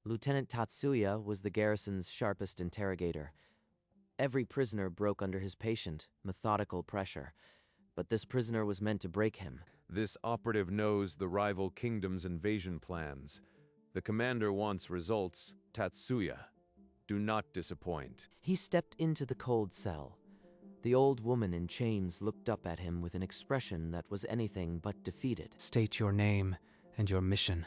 Lieutenant Tatsuya was the garrison's sharpest interrogator. Every prisoner broke under his patient, methodical pressure, but this prisoner was meant to break him. This operative knows the rival kingdom's invasion plans. The commander wants results, Tatsuya. Do not disappoint. He stepped into the cold cell. The old woman in chains looked up at him with an expression that was anything but defeated. State your name and your mission.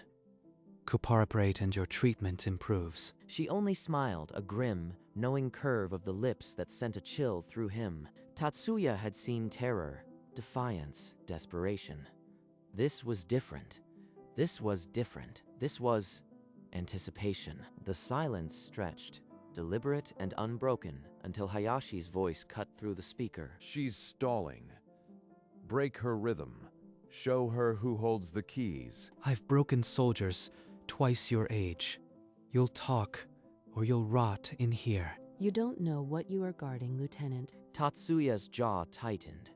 Cooperate and your treatment improves. She only smiled, a grim, knowing curve of the lips that sent a chill through him. Tatsuya had seen terror, defiance, desperation. This was different. This was different. This was anticipation. The silence stretched, deliberate and unbroken, until Hayashi's voice cut through the speaker. She's stalling. Break her rhythm. Show her who holds the keys. I've broken soldiers twice your age. You'll talk, or you'll rot in here. You don't know what you are guarding, Lieutenant. Tatsuya's jaw tightened.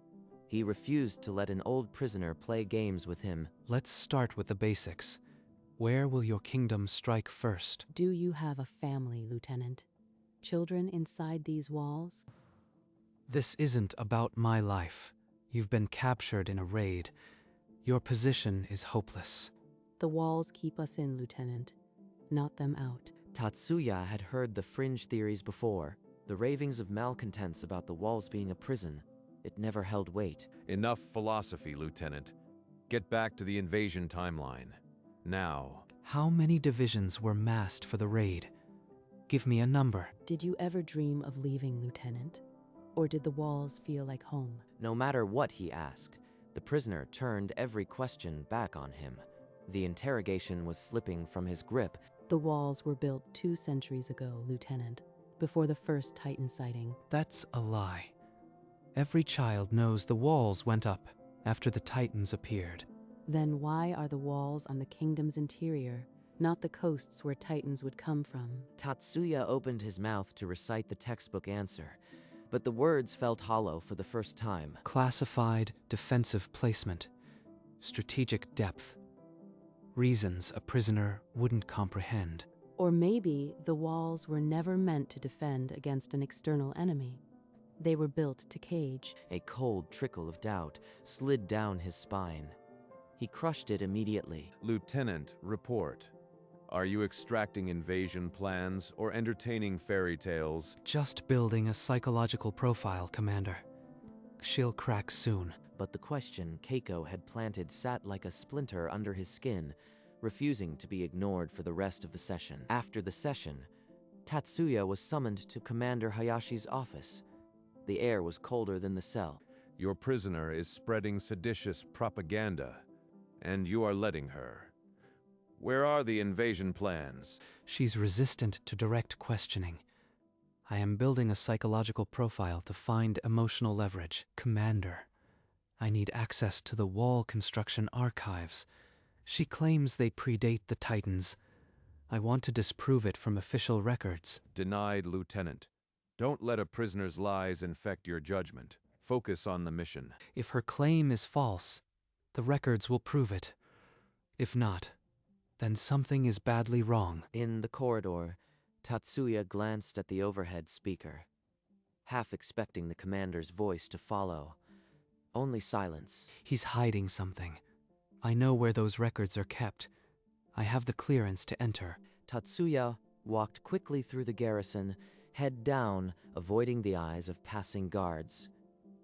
He refused to let an old prisoner play games with him. Let's start with the basics. Where will your kingdom strike first? Do you have a family, Lieutenant? Children inside these walls? This isn't about my life. You've been captured in a raid. Your position is hopeless. The walls keep us in, Lieutenant, not them out. Tatsuya had heard the fringe theories before, the ravings of malcontents about the walls being a prison. It never held weight. Enough philosophy, Lieutenant. Get back to the invasion timeline. Now. How many divisions were massed for the raid? Give me a number. Did you ever dream of leaving, Lieutenant? Or did the walls feel like home? No matter what he asked, the prisoner turned every question back on him. The interrogation was slipping from his grip. The walls were built 2 centuries ago, Lieutenant, before the first Titan sighting. That's a lie. Every child knows the walls went up after the Titans appeared. Then why are the walls on the kingdom's interior, not the coasts where Titans would come from? Tatsuya opened his mouth to recite the textbook answer, but the words felt hollow for the first time. Classified defensive placement. Strategic depth. Reasons a prisoner wouldn't comprehend. Or maybe the walls were never meant to defend against an external enemy. They were built to cage. A cold trickle of doubt slid down his spine. He crushed it immediately. Lieutenant, report. Are you extracting invasion plans or entertaining fairy tales? Just building a psychological profile, Commander. She'll crack soon. But the question Keiko had planted sat like a splinter under his skin, refusing to be ignored for the rest of the session. After the session, Tatsuya was summoned to Commander Hayashi's office. The air was colder than the cell. Your prisoner is spreading seditious propaganda, and you are letting her. Where are the invasion plans? She's resistant to direct questioning. I am building a psychological profile to find emotional leverage. Commander, I need access to the wall construction archives. She claims they predate the Titans. I want to disprove it from official records. Denied, Lieutenant. Don't let a prisoner's lies infect your judgment. Focus on the mission. If her claim is false, the records will prove it. If not, then something is badly wrong. In the corridor, Tatsuya glanced at the overhead speaker, half expecting the commander's voice to follow. Only silence. He's hiding something. I know where those records are kept. I have the clearance to enter. Tatsuya walked quickly through the garrison, head down, avoiding the eyes of passing guards.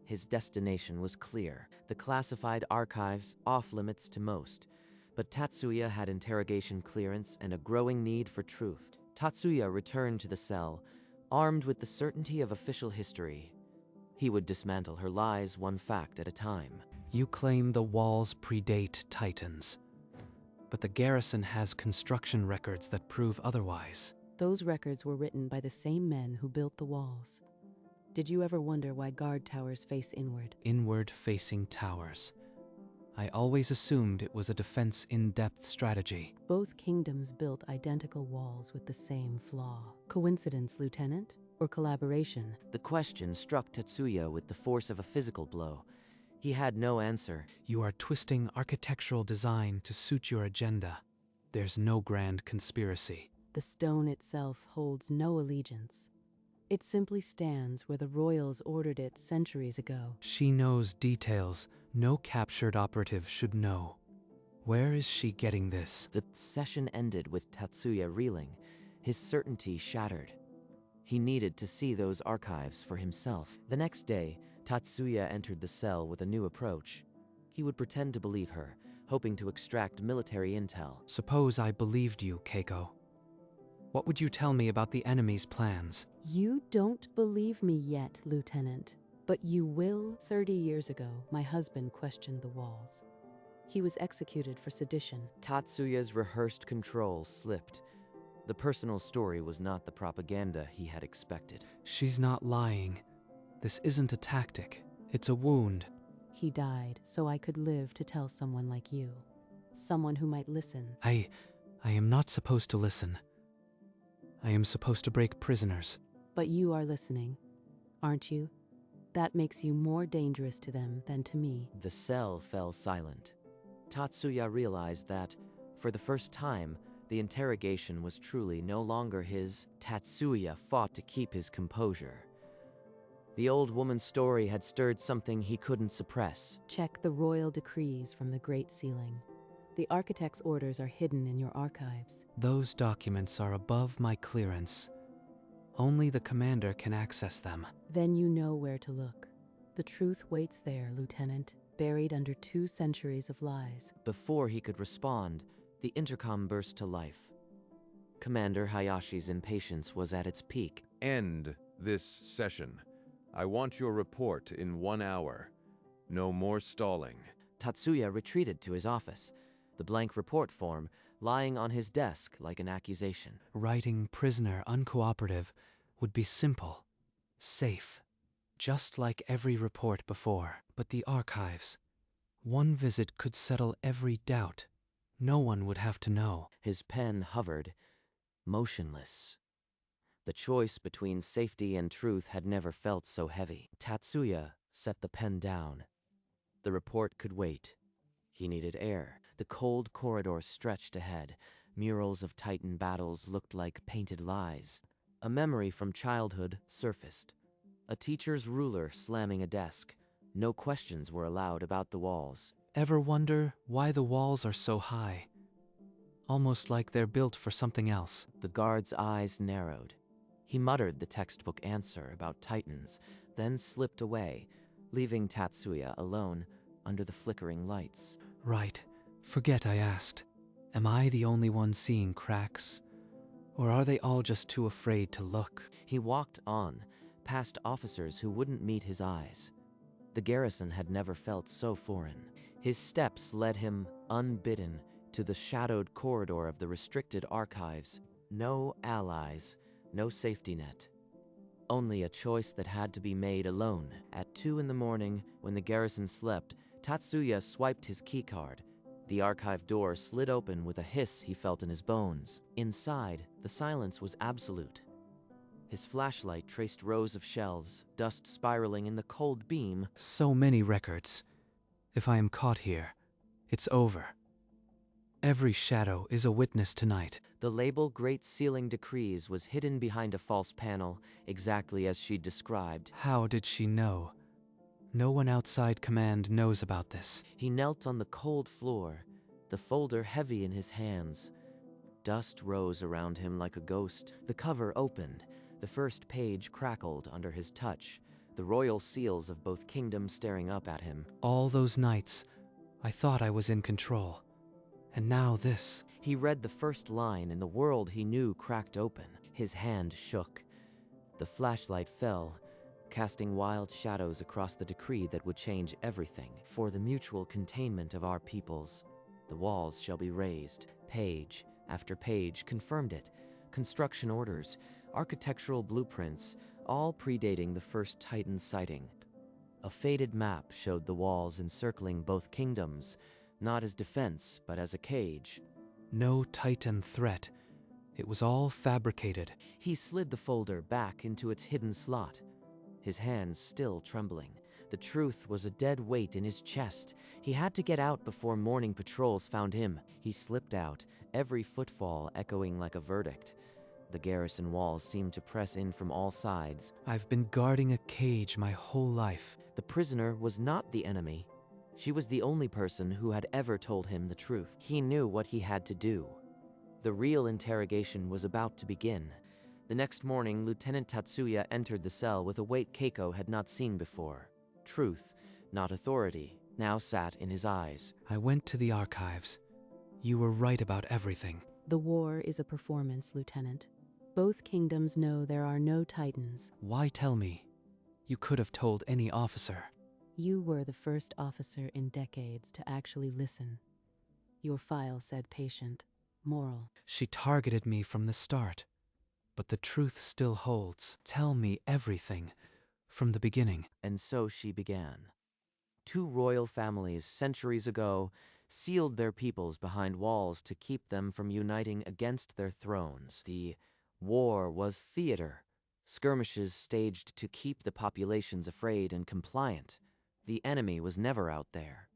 His destination was clear. The classified archives off-limits to most. But Tatsuya had interrogation clearance and a growing need for truth. Tatsuya returned to the cell, armed with the certainty of official history. He would dismantle her lies one fact at a time. You claim the walls predate Titans, but the garrison has construction records that prove otherwise. Those records were written by the same men who built the walls. Did you ever wonder why guard towers face inward? Inward-facing towers. I always assumed it was a defense in-depth strategy. Both kingdoms built identical walls with the same flaw. Coincidence, Lieutenant? Or collaboration? The question struck Tatsuya with the force of a physical blow. He had no answer. You are twisting architectural design to suit your agenda. There's no grand conspiracy. The stone itself holds no allegiance. It simply stands where the royals ordered it centuries ago. She knows details no captured operative should know. Where is she getting this? The session ended with Tatsuya reeling, his certainty shattered. He needed to see those archives for himself. The next day, Tatsuya entered the cell with a new approach. He would pretend to believe her, hoping to extract military intel. Suppose I believed you, Keiko. What would you tell me about the enemy's plans? You don't believe me yet, Lieutenant, but you will. 30 years ago, my husband questioned the walls. He was executed for sedition. Tatsuya's rehearsed control slipped. The personal story was not the propaganda he had expected. She's not lying. This isn't a tactic. It's a wound. He died so I could live to tell someone like you. Someone who might listen. I am not supposed to listen. I am supposed to break prisoners. But you are listening, aren't you? That makes you more dangerous to them than to me. The cell fell silent. Tatsuya realized that, for the first time, the interrogation was truly no longer his. Tatsuya fought to keep his composure. The old woman's story had stirred something he couldn't suppress. Check the royal decrees from the Great Ceiling. The architect's orders are hidden in your archives. Those documents are above my clearance. Only the commander can access them. Then you know where to look. The truth waits there, Lieutenant, buried under 2 centuries of lies. Before he could respond, the intercom burst to life. Commander Hayashi's impatience was at its peak. End this session. I want your report in 1 hour. No more stalling. Tatsuya retreated to his office, the blank report form lying on his desk like an accusation. Writing prisoner uncooperative would be simple, safe, just like every report before. But the archives, one visit could settle every doubt. No one would have to know. His pen hovered, motionless. The choice between safety and truth had never felt so heavy. Tatsuya set the pen down. The report could wait. He needed air. The cold corridor stretched ahead. Murals of Titan battles looked like painted lies. A memory from childhood surfaced. A teacher's ruler slamming a desk. No questions were allowed about the walls. Ever wonder why the walls are so high? Almost like they're built for something else. The guard's eyes narrowed. He muttered the textbook answer about Titans, then slipped away, leaving Tatsuya alone under the flickering lights. Right. Forget I asked. Am I the only one seeing cracks? Or are they all just too afraid to look? He walked on, past officers who wouldn't meet his eyes. The garrison had never felt so foreign. His steps led him, unbidden, to the shadowed corridor of the restricted archives. No allies, no safety net. Only a choice that had to be made alone. At 2 in the morning, when the garrison slept, Tatsuya swiped his keycard. The archive door slid open with a hiss he felt in his bones. Inside, the silence was absolute. His flashlight traced rows of shelves, dust spiraling in the cold beam. So many records. If I am caught here, it's over. Every shadow is a witness tonight. The label Great Ceiling Decrees was hidden behind a false panel, exactly as she'd described. How did she know? No one outside command knows about this. He knelt on the cold floor, the folder heavy in his hands. Dust rose around him like a ghost. The cover opened. The first page crackled under his touch, the royal seals of both kingdoms staring up at him. All those nights, I thought I was in control. And now this. He read the first line and the world he knew cracked open. His hand shook. The flashlight fell, casting wild shadows across the decree that would change everything. For the mutual containment of our peoples, the walls shall be raised. Page after page confirmed it. Construction orders, architectural blueprints, all predating the first Titan sighting. A faded map showed the walls encircling both kingdoms, not as defense, but as a cage. No Titan threat. It was all fabricated. He slid the folder back into its hidden slot, his hands still trembling. The truth was a dead weight in his chest. He had to get out before morning patrols found him. He slipped out, every footfall echoing like a verdict. The garrison walls seemed to press in from all sides. I've been guarding a cage my whole life. The prisoner was not the enemy. She was the only person who had ever told him the truth. He knew what he had to do. The real interrogation was about to begin. The next morning, Lieutenant Tatsuya entered the cell with a weight Keiko had not seen before. Truth, not authority, now sat in his eyes. I went to the archives. You were right about everything. The war is a performance, Lieutenant. Both kingdoms know there are no titans. Why tell me? You could have told any officer. You were the first officer in decades to actually listen. Your file said patient, moral. She targeted me from the start. But the truth still holds. Tell me everything, from the beginning. And so she began. 2 royal families centuries ago sealed their peoples behind walls to keep them from uniting against their thrones. The war was theater, skirmishes staged to keep the populations afraid and compliant. The enemy was never out there.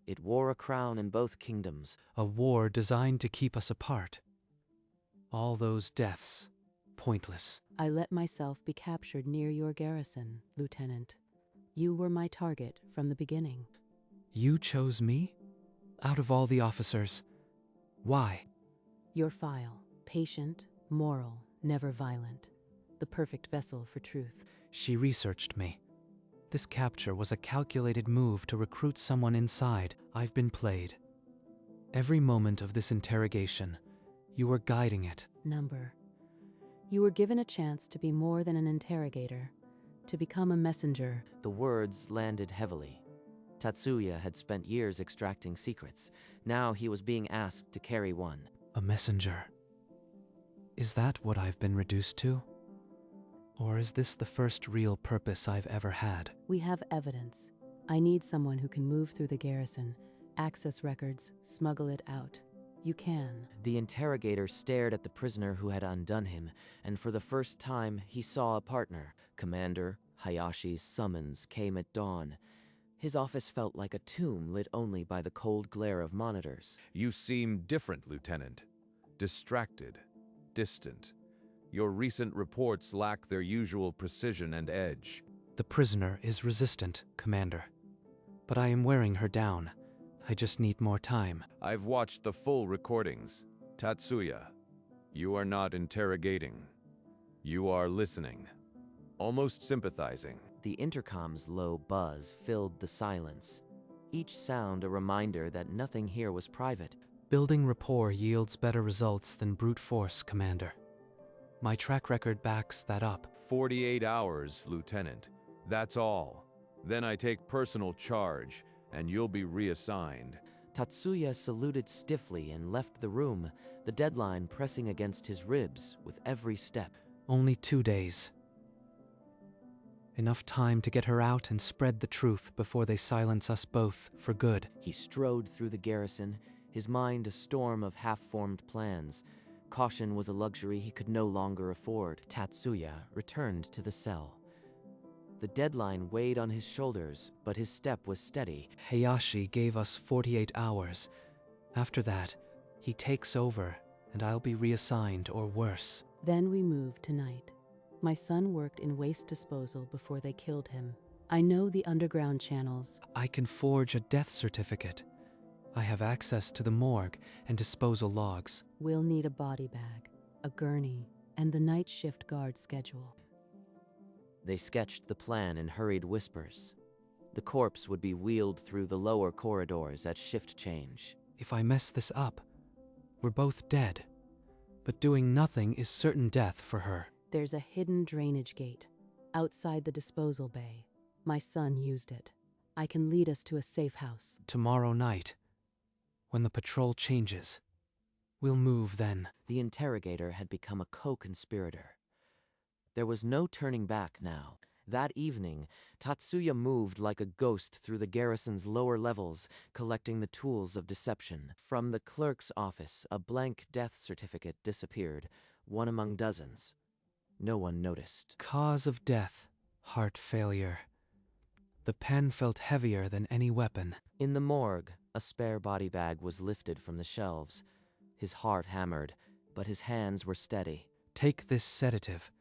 It wore a crown in both kingdoms. A war designed to keep us apart. All those deaths, pointless. I let myself be captured near your garrison, Lieutenant. You were my target from the beginning. You chose me? Out of all the officers. Why? Your file, patient, moral, never violent. The perfect vessel for truth. She researched me. This capture was a calculated move to recruit someone inside. I've been played. Every moment of this interrogation, you were guiding it. Number. You were given a chance to be more than an interrogator, to become a messenger. The words landed heavily. Tatsuya had spent years extracting secrets. Now he was being asked to carry one. A messenger. Is that what I've been reduced to? Or is this the first real purpose I've ever had? We have evidence. I need someone who can move through the garrison, access records, smuggle it out. You can. The interrogator stared at the prisoner who had undone him, and for the first time he saw a partner. Commander Hayashi's summons came at dawn. His office felt like a tomb lit only by the cold glare of monitors. You seem different, Lieutenant. Distracted, distant. Your recent reports lack their usual precision and edge. The prisoner is resistant, Commander. But I am wearing her down. I just need more time. I've watched the full recordings. Tatsuya, you are not interrogating. You are listening. Almost sympathizing. The intercom's low buzz filled the silence, each sound a reminder that nothing here was private. Building rapport yields better results than brute force, Commander. My track record backs that up. 48 hours, Lieutenant. That's all. Then I take personal charge, and you'll be reassigned. Tatsuya saluted stiffly and left the room, the deadline pressing against his ribs with every step. Only 2 days. Enough time to get her out and spread the truth before they silence us both for good. He strode through the garrison, his mind a storm of half-formed plans. Caution was a luxury he could no longer afford. Tatsuya returned to the cell. The deadline weighed on his shoulders, but his step was steady. Hayashi gave us 48 hours. After that, he takes over, and I'll be reassigned or worse. Then we moved tonight. My son worked in waste disposal before they killed him. I know the underground channels. I can forge a death certificate. I have access to the morgue and disposal logs. We'll need a body bag, a gurney, and the night shift guard schedule. They sketched the plan in hurried whispers. The corpse would be wheeled through the lower corridors at shift change. If I mess this up, we're both dead. But doing nothing is certain death for her. There's a hidden drainage gate outside the disposal bay. My son used it. I can lead us to a safe house. Tomorrow night, when the patrol changes, we'll move then. The interrogator had become a co-conspirator. There was no turning back now. That evening, Tatsuya moved like a ghost through the garrison's lower levels, collecting the tools of deception. From the clerk's office, a blank death certificate disappeared, one among dozens. No one noticed. Cause of death, heart failure. The pen felt heavier than any weapon. In the morgue, a spare body bag was lifted from the shelves. His heart hammered, but his hands were steady. Take this sedative.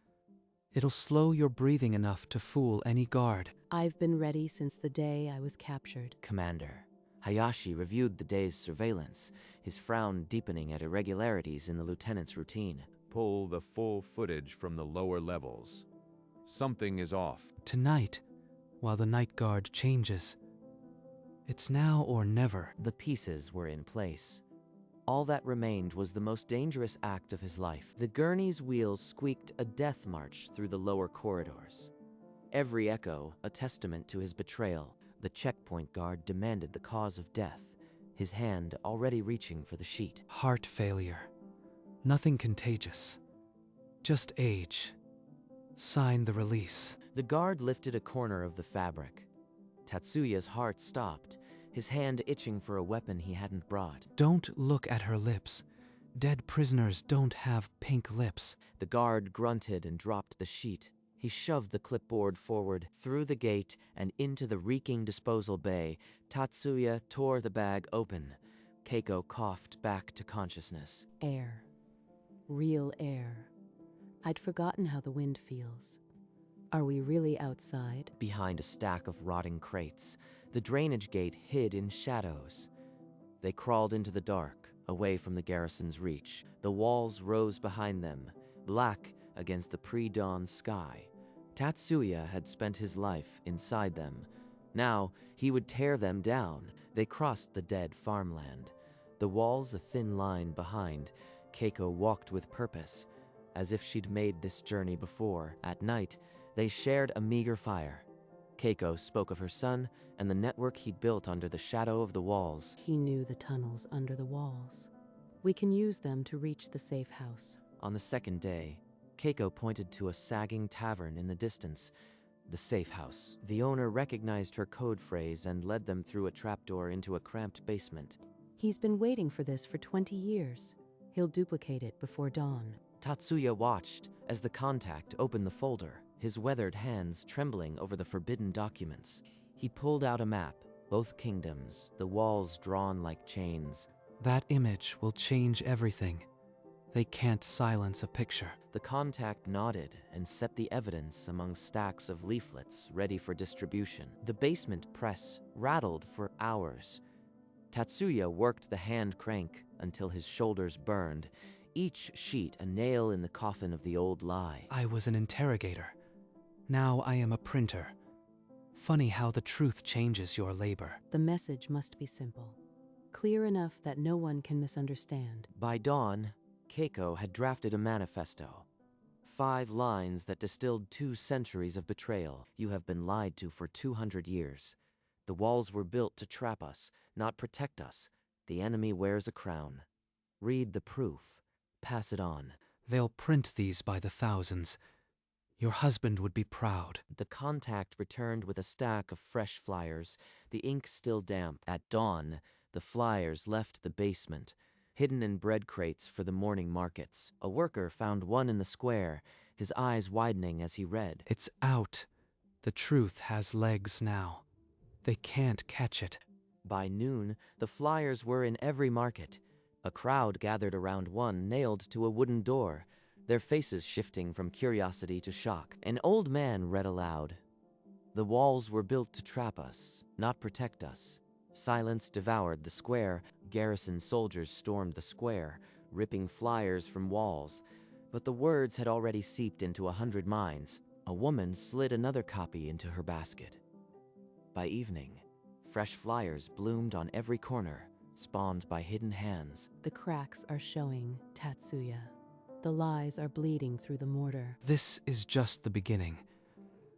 It'll slow your breathing enough to fool any guard. I've been ready since the day I was captured. Commander. Hayashi reviewed the day's surveillance, his frown deepening at irregularities in the lieutenant's routine. Pull the full footage from the lower levels. Something is off. Tonight, while the night guard changes, it's now or never. The pieces were in place. All that remained was the most dangerous act of his life. The gurney's wheels squeaked a death march through the lower corridors. Every echo a testament to his betrayal. The checkpoint guard demanded the cause of death, his hand already reaching for the sheet. Heart failure. Nothing contagious. Just age. Sign the release. The guard lifted a corner of the fabric. Tatsuya's heart stopped, his hand itching for a weapon he hadn't brought. Don't look at her lips. Dead prisoners don't have pink lips. The guard grunted and dropped the sheet. He shoved the clipboard forward, through the gate, and into the reeking disposal bay. Tatsuya tore the bag open. Keiko coughed back to consciousness. Air. Real air. I'd forgotten how the wind feels. Are we really outside? Behind a stack of rotting crates, the drainage gate hid in shadows. They crawled into the dark, away from the garrison's reach. The walls rose behind them, black against the pre-dawn sky. Tatsuya had spent his life inside them. Now, he would tear them down. They crossed the dead farmland. The walls a thin line behind. Keiko walked with purpose, as if she'd made this journey before. At night, they shared a meager fire. Keiko spoke of her son and the network he'd built under the shadow of the walls. He knew the tunnels under the walls. We can use them to reach the safe house. On the second day, Keiko pointed to a sagging tavern in the distance, the safe house. The owner recognized her code phrase and led them through a trapdoor into a cramped basement. He's been waiting for this for 20 years. He'll duplicate it before dawn. Tatsuya watched as the contact opened the folder, his weathered hands trembling over the forbidden documents. He pulled out a map, both kingdoms, the walls drawn like chains. That image will change everything. They can't silence a picture. The contact nodded and set the evidence among stacks of leaflets ready for distribution. The basement press rattled for hours. Tatsuya worked the hand crank until his shoulders burned, each sheet a nail in the coffin of the old lie. I was an interrogator. Now I am a printer. Funny how the truth changes your labor. The message must be simple, clear enough that no one can misunderstand. By dawn, Keiko had drafted a manifesto. 5 lines that distilled 2 centuries of betrayal. You have been lied to for 200 years. The walls were built to trap us, not protect us. The enemy wears a crown. Read the proof. Pass it on. They'll print these by the thousands. Your husband would be proud. The contact returned with a stack of fresh flyers, the ink still damp. At dawn, the flyers left the basement, hidden in bread crates for the morning markets. A worker found one in the square, his eyes widening as he read. It's out. The truth has legs now. They can't catch it. By noon, the flyers were in every market. A crowd gathered around one nailed to a wooden door, their faces shifting from curiosity to shock. An old man read aloud. The walls were built to trap us, not protect us. Silence devoured the square. Garrison soldiers stormed the square, ripping flyers from walls. But the words had already seeped into 100 minds. A woman slid another copy into her basket. By evening, fresh flyers bloomed on every corner, spawned by hidden hands. The cracks are showing, Tatsuya. The lies are bleeding through the mortar. This is just the beginning.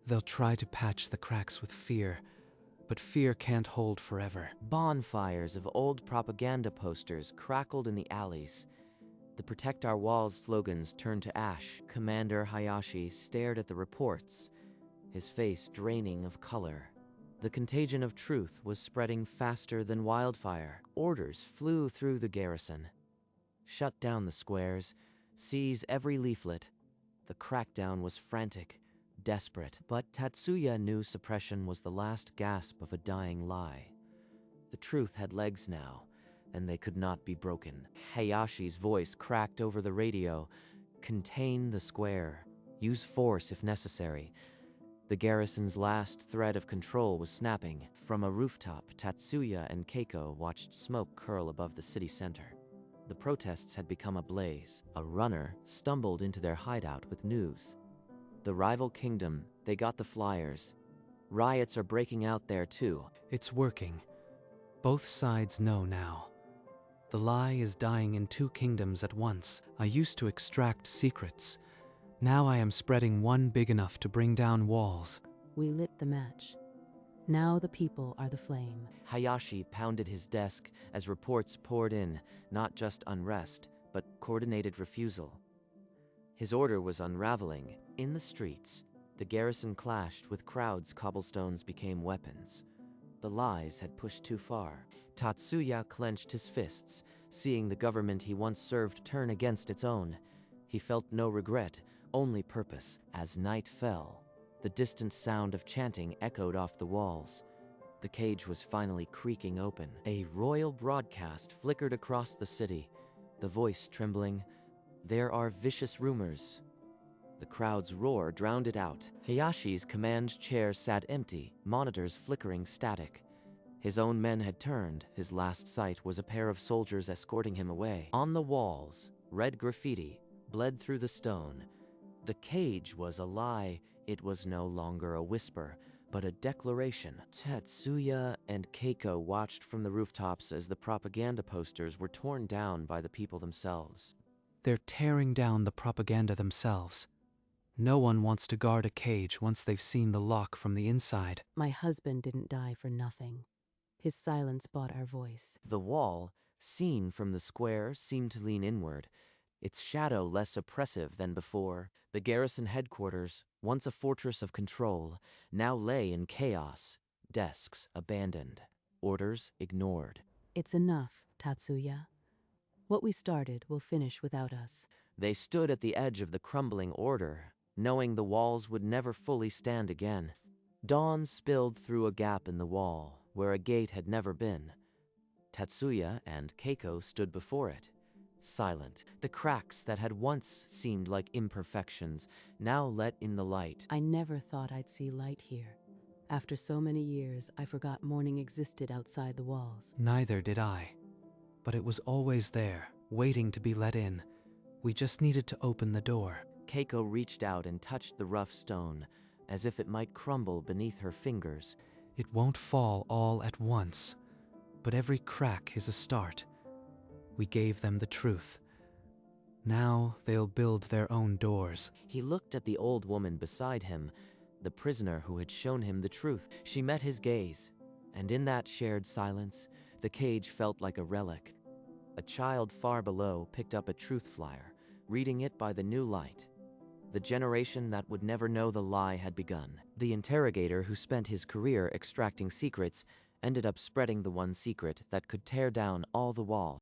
They'll try to patch the cracks with fear, but fear can't hold forever. Bonfires of old propaganda posters crackled in the alleys. The Protect Our Walls slogans turned to ash. Commander Hayashi stared at the reports, his face draining of color. The contagion of truth was spreading faster than wildfire. Orders flew through the garrison. Shut down the squares, seize every leaflet. The crackdown was frantic. desperate. But Tatsuya knew suppression was the last gasp of a dying lie. The truth had legs now, and they could not be broken. Hayashi's voice cracked over the radio. Contain the square. Use force if necessary. The garrison's last thread of control was snapping. From a rooftop, Tatsuya and Keiko watched smoke curl above the city center. The protests had become a blaze. A runner stumbled into their hideout with news. The rival kingdom, they got the flyers. Riots are breaking out there too. It's working. Both sides know now. The lie is dying in two kingdoms at once. I used to extract secrets. Now I am spreading one big enough to bring down walls. We lit the match. Now the people are the flame. Hayashi pounded his desk as reports poured in, not just unrest, but coordinated refusal. His order was unraveling. In the streets, the garrison clashed with crowds. Cobblestones became weapons. The lies had pushed too far. Tatsuya clenched his fists, seeing the government he once served turn against its own. He felt no regret, only purpose. As night fell, the distant sound of chanting echoed off the walls. The cage was finally creaking open. A royal broadcast flickered across the city, the voice trembling, "There are vicious rumors." The crowd's roar drowned it out. Hayashi's command chair sat empty, monitors flickering static. His own men had turned. His last sight was a pair of soldiers escorting him away. On the walls, red graffiti bled through the stone. The cage was a lie. It was no longer a whisper, but a declaration. Tatsuya and Keiko watched from the rooftops as the propaganda posters were torn down by the people themselves. They're tearing down the propaganda themselves. No one wants to guard a cage once they've seen the lock from the inside. My husband didn't die for nothing. His silence bought our voice. The wall, seen from the square, seemed to lean inward, its shadow less oppressive than before. The garrison headquarters, once a fortress of control, now lay in chaos, desks abandoned, orders ignored. It's enough, Tatsuya. What we started will finish without us. They stood at the edge of the crumbling order, knowing the walls would never fully stand again. Dawn spilled through a gap in the wall, where a gate had never been. Tatsuya and Keiko stood before it, silent. The cracks that had once seemed like imperfections now let in the light. I never thought I'd see light here. After so many years, I forgot morning existed outside the walls. Neither did I. But it was always there, waiting to be let in. We just needed to open the door. Keiko reached out and touched the rough stone, as if it might crumble beneath her fingers. It won't fall all at once, but every crack is a start. We gave them the truth. Now they'll build their own doors. He looked at the old woman beside him, the prisoner who had shown him the truth. She met his gaze, and in that shared silence, the cage felt like a relic. A child far below picked up a truth flyer, reading it by the new light. The generation that would never know the lie had begun. The interrogator who spent his career extracting secrets ended up spreading the one secret that could tear down all the walls.